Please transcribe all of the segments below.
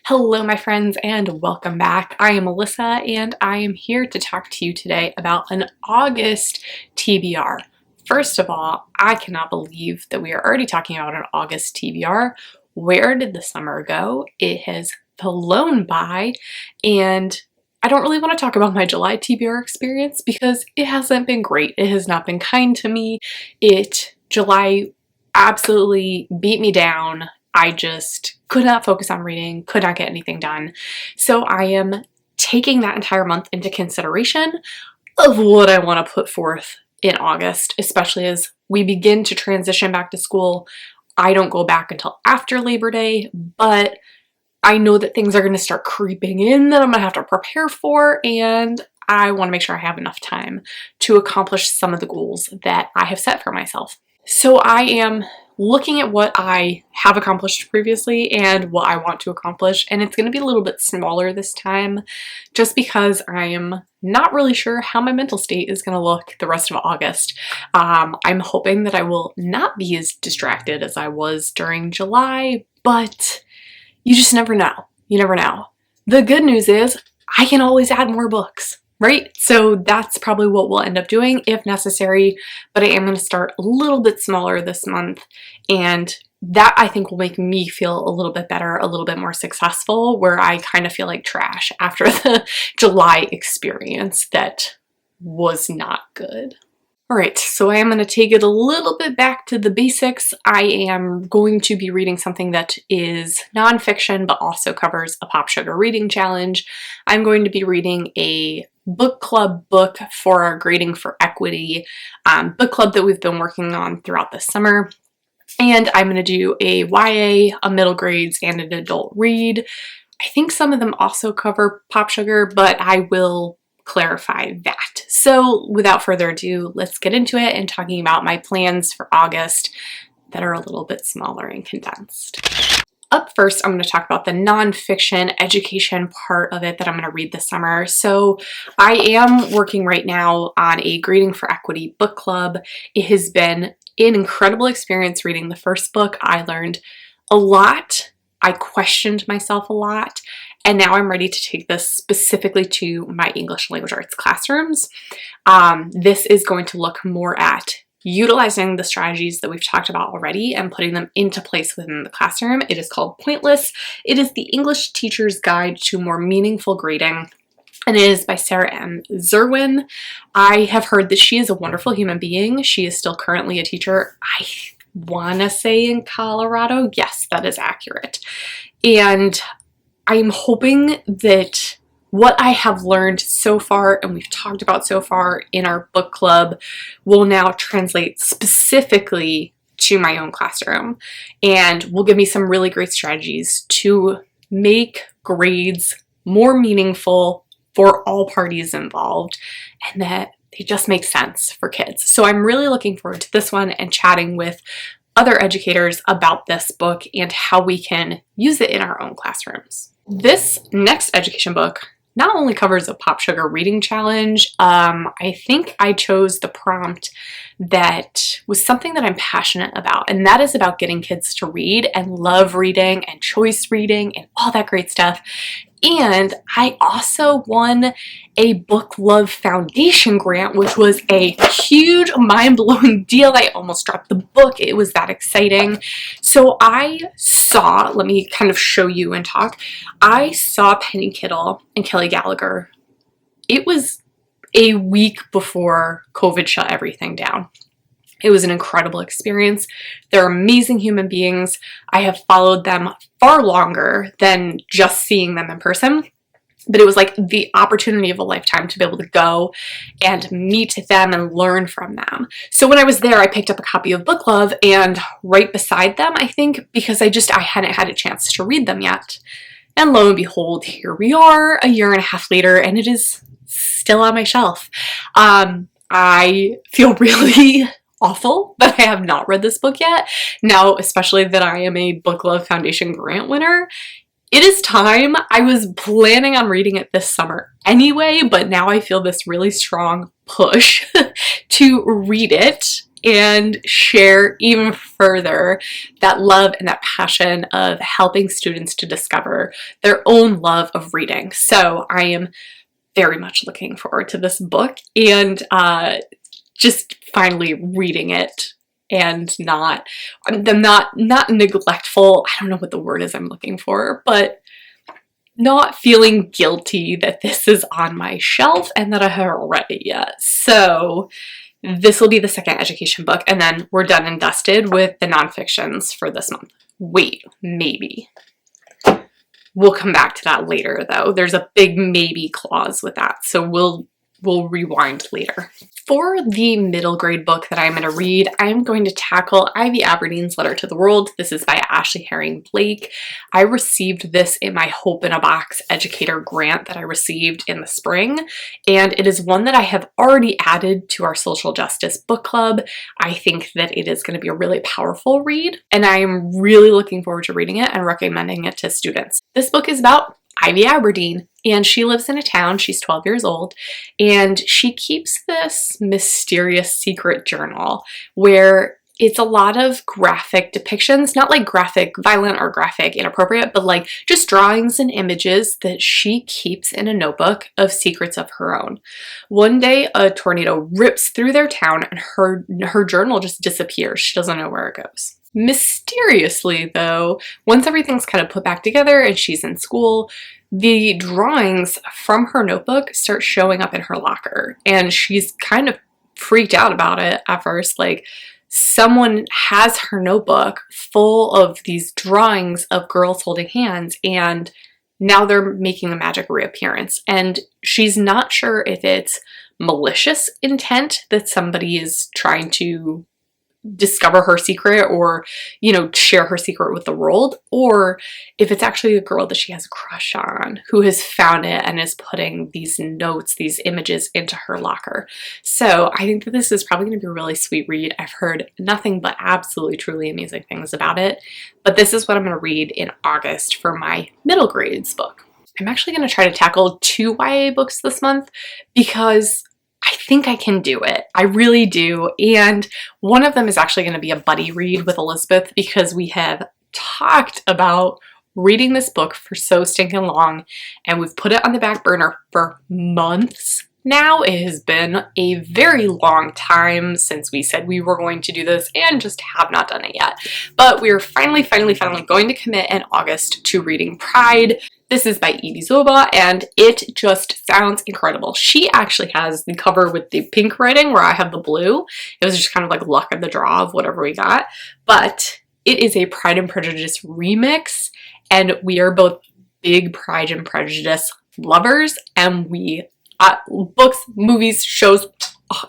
Hello, my friends, and welcome back. I am Alyssa, and I am here to talk to you today about an August TBR. First of all, I cannot believe that we are already talking about an August TBR. Where did the summer go? It has flown by, and I don't really want to talk about my July TBR experience because it hasn't been great. It has not been kind to me. July absolutely beat me down. I just could not focus on reading, could not get anything done. So I am taking that entire month into consideration of what I want to put forth in August, especially as we begin to transition back to school. I don't go back until after Labor Day, but I know that things are going to start creeping in that I'm going to have to prepare for, and I want to make sure I have enough time to accomplish some of the goals that I have set for myself. So I am looking at what I have accomplished previously and what I want to accomplish, and it's going to be a little bit smaller this time just because I am not really sure how my mental state is going to look the rest of August. I'm hoping that I will not be as distracted as I was during July, but you just never know. You never know. The good news is I can always add more books. Right? So that's probably what we'll end up doing if necessary, but I am going to start a little bit smaller this month, and that I think will make me feel a little bit better, a little bit more successful, where I kind of feel like trash after the July experience that was not good. All right, so I am going to take it a little bit back to the basics. I am going to be reading something that is nonfiction, but also covers a Pop Sugar reading challenge. I'm going to be reading a book club book for our Grading for Equity book club that we've been working on throughout the summer. And I'm going to do a YA, a middle grades, and an adult read. I think some of them also cover Pop Sugar, but I will clarify that. So without further ado, let's get into it and talking about my plans for August that are a little bit smaller and condensed. Up first, I'm going to talk about the nonfiction education part of it that I'm going to read this summer. So I am working right now on a Grading for Equity book club. It has been an incredible experience reading the first book. I learned a lot. I questioned myself a lot. And now I'm ready to take this specifically to my English language arts classrooms. This is going to look more at utilizing the strategies that we've talked about already and putting them into place within the classroom. It is called Pointless. It is the English Teacher's Guide to More Meaningful Grading, and it is by Sarah M. Zerwin. I have heard that she is a wonderful human being. She is still currently a teacher, I want to say in Colorado. Yes, that is accurate. And I'm hoping that what I have learned so far and we've talked about so far in our book club will now translate specifically to my own classroom and will give me some really great strategies to make grades more meaningful for all parties involved and that they just make sense for kids. So I'm really looking forward to this one and chatting with other educators about this book and how we can use it in our own classrooms. This next education book not only covers a Pop Sugar reading challenge, I think I chose the prompt that was something that I'm passionate about, and that is about getting kids to read and love reading and choice reading and all that great stuff. And I also won a Book Love Foundation grant, which was a huge, mind-blowing deal. I almost dropped the book. It was that exciting. So I saw, let me kind of show you and talk. I saw Penny Kittle and Kelly Gallagher. It was a week before COVID shut everything down. It was an incredible experience. They're amazing human beings. I have followed them far longer than just seeing them in person, but it was like the opportunity of a lifetime to be able to go and meet them and learn from them. So when I was there, I picked up a copy of Book Love, and right beside them, I think, because I hadn't had a chance to read them yet. And lo and behold, here we are a year and a half later, and it is still on my shelf. I feel really awful that I have not read this book yet. Now, especially that I am a Book Love Foundation grant winner, it is time. I was planning on reading it this summer anyway, but now I feel this really strong push to read it and share even further that love and that passion of helping students to discover their own love of reading. So I am very much looking forward to this book and just finally reading it and not neglectful. I don't know what the word is I'm looking for, but not feeling guilty that this is on my shelf and that I haven't read it yet. So this will be the second education book, and then we're done and dusted with the nonfictions for this month. Wait, maybe. We'll come back to that later though. There's a big maybe clause with that, so we'll rewind later. For the middle grade book that I'm going to read, I'm going to tackle Ivy Aberdeen's Letter to the World. This is by Ashley Herring Blake. I received this in my Hope in a Box educator grant that I received in the spring, and it is one that I have already added to our social justice book club. I think that it is going to be a really powerful read, and I am really looking forward to reading it and recommending it to students. This book is about Ivy Aberdeen, and she lives in a town. She's 12 years old, and she keeps this mysterious secret journal where it's a lot of graphic depictions, not like graphic violent or graphic inappropriate, but like just drawings and images that she keeps in a notebook of secrets of her own. One day a tornado rips through their town and her journal just disappears. She doesn't know where it goes. Mysteriously though, once everything's kind of put back together and she's in school, the drawings from her notebook start showing up in her locker, and she's kind of freaked out about it at first. Like, someone has her notebook full of these drawings of girls holding hands, and now they're making a magic reappearance, and she's not sure if it's malicious intent that somebody is trying to discover her secret or, you know, share her secret with the world, or if it's actually a girl that she has a crush on who has found it and is putting these notes, these images into her locker. So I think that this is probably going to be a really sweet read. I've heard nothing but absolutely truly amazing things about it, but this is what I'm going to read in August for my middle grades book. I'm actually going to try to tackle 2 YA books this month because I think I can do it. I really do. And one of them is actually going to be a buddy read with Elizabeth because we have talked about reading this book for so stinking long, and we've put it on the back burner for months now. It has been a very long time since we said we were going to do this and just have not done it yet. But we're finally going to commit in August to reading Pride. This is by Evie Zoba, and it just sounds incredible. She actually has the cover with the pink writing where I have the blue. It was just kind of like luck of the draw of whatever we got. But it is a Pride and Prejudice remix, and we are both big Pride and Prejudice lovers, and we books, movies, shows,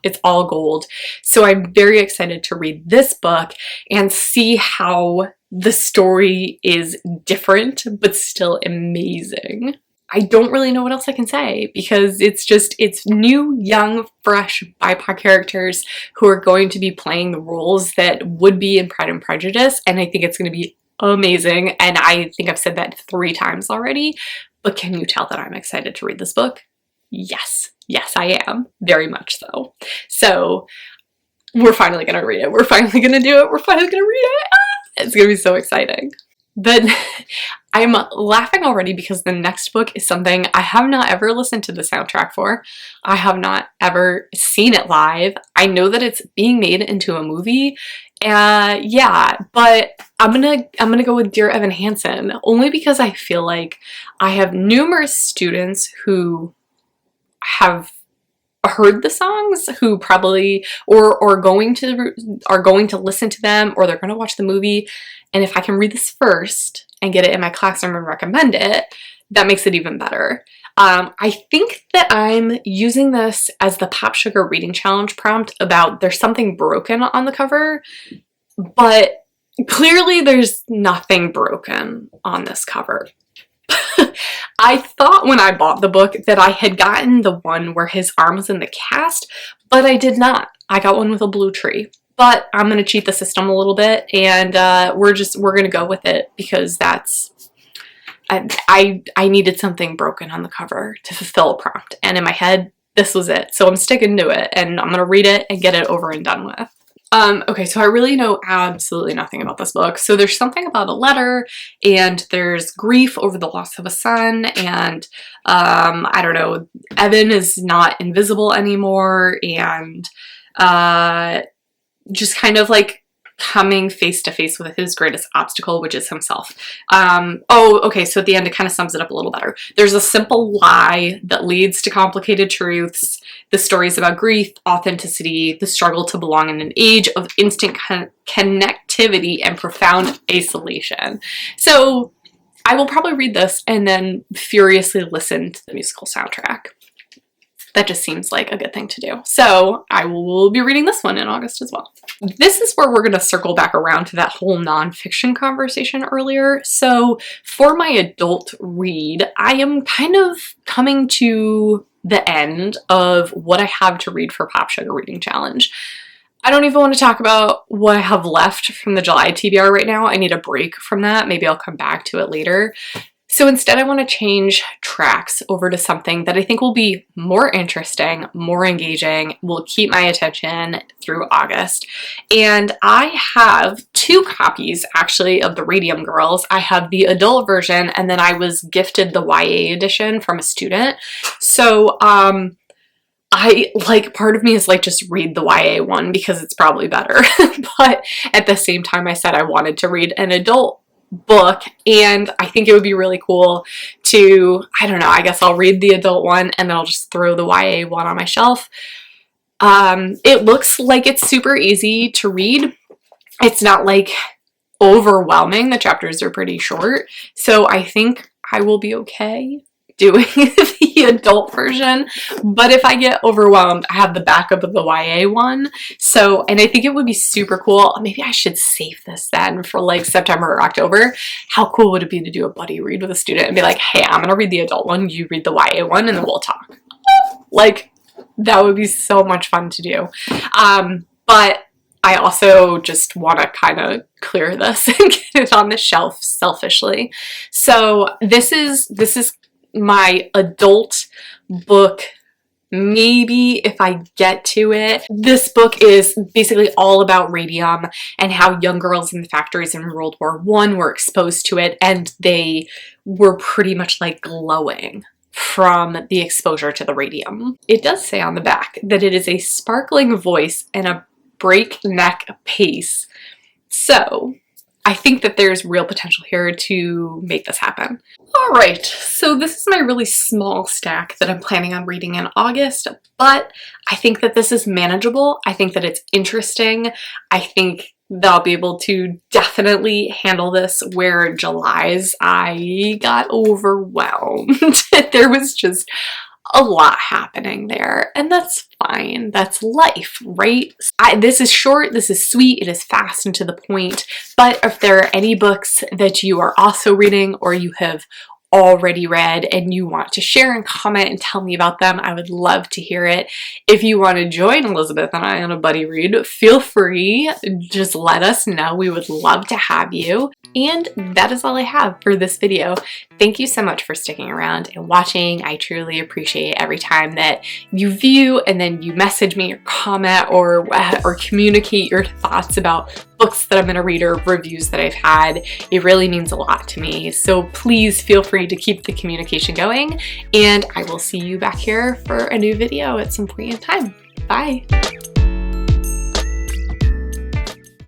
it's all gold. So I'm very excited to read this book and see how the story is different but still amazing. I don't really know what else I can say because it's new, young, fresh BIPOC characters who are going to be playing the roles that would be in Pride and Prejudice, and I think it's going to be amazing. And I think I've said that 3 times already, but can you tell that I'm excited to read this book? Yes, I am. Very much so. So we're finally going to read it. We're finally going to do it. We're finally going to read it. It's going to be so exciting. But I'm laughing already because the next book is something I have not ever listened to the soundtrack for. I have not ever seen it live. I know that it's being made into a movie. Yeah, but I'm gonna go with Dear Evan Hansen only because I feel like I have numerous students who have heard the songs who probably are going to listen to them, or they're going to watch the movie, and if I can read this first and get it in my classroom and recommend it, that makes it even better. I think that I'm using this as the Pop Sugar Reading Challenge prompt about there's something broken on the cover, but clearly there's nothing broken on this cover. I thought when I bought the book that I had gotten the one where his arm was in the cast, but I did not. I got one with a blue tree. But I'm going to cheat the system a little bit, and we're going to go with it because that's... I needed something broken on the cover to fulfill a prompt, and in my head, this was it. So I'm sticking to it, and I'm going to read it and get it over and done with. Okay, so I really know absolutely nothing about this book. So there's something about a letter, and there's grief over the loss of a son, and I don't know, Evan is not invisible anymore, and just kind of like coming face to face with his greatest obstacle, which is himself. Oh, okay, so at the end it kind of sums it up a little better. There's a simple lie that leads to complicated truths. The stories about grief, authenticity, the struggle to belong in an age of instant connectivity and profound isolation. So I will probably read this and then furiously listen to the musical soundtrack. That just seems like a good thing to do. So I will be reading this one in August as well. This is where we're going to circle back around to that whole nonfiction conversation earlier. So for my adult read, I am kind of coming to the end of what I have to read for Pop Sugar Reading Challenge. I don't even want to talk about what I have left from the July TBR right now. I need a break from that. Maybe I'll come back to it later. So instead I want to change tracks over to something that I think will be more interesting, more engaging, will keep my attention through August. And I have 2 copies actually of the Radium Girls. I have the adult version, and then I was gifted the YA edition from a student. So I like, part of me is like, just read the YA one because it's probably better. But at the same time I said I wanted to read an adult book, and I think it would be really cool to, I don't know, I guess I'll read the adult one and then I'll just throw the YA one on my shelf. It looks like it's super easy to read. It's not like overwhelming. The chapters are pretty short, so I think I will be okay doing the adult version. But if I get overwhelmed, I have the backup of the YA one. So, and I think it would be super cool. Maybe I should save this then for like September or October. How cool would it be to do a buddy read with a student and be like, hey, I'm gonna read the adult one, you read the YA one, and then we'll talk. Like, that would be so much fun to do. But I also just want to kind of clear this and get it on the shelf selfishly. So this is my adult book, maybe if I get to it. This book is basically all about radium and how young girls in the factories in World War I were exposed to it, and they were pretty much like glowing from the exposure to the radium. It does say on the back that it is a sparkling voice and a breakneck pace. So I think that there's real potential here to make this happen. All right, so this is my really small stack that I'm planning on reading in August, but I think that this is manageable. I think that it's interesting. I think that I'll be able to definitely handle this, where July's I got overwhelmed. There was just a lot happening there, and that's fine. That's life, right? This is short, this is sweet, it is fast and to the point. But if there are any books that you are also reading or you have already read and you want to share and comment and tell me about them, I would love to hear it. If you want to join Elizabeth and I on a buddy read, feel free. Just let us know. We would love to have you. And that is all I have for this video. Thank you so much for sticking around and watching. I truly appreciate every time that you view and then you message me or comment or communicate your thoughts about books that I'm going to read or reviews that I've had. It really means a lot to me. So please feel free to keep the communication going, and I will see you back here for a new video at some point in time. Bye!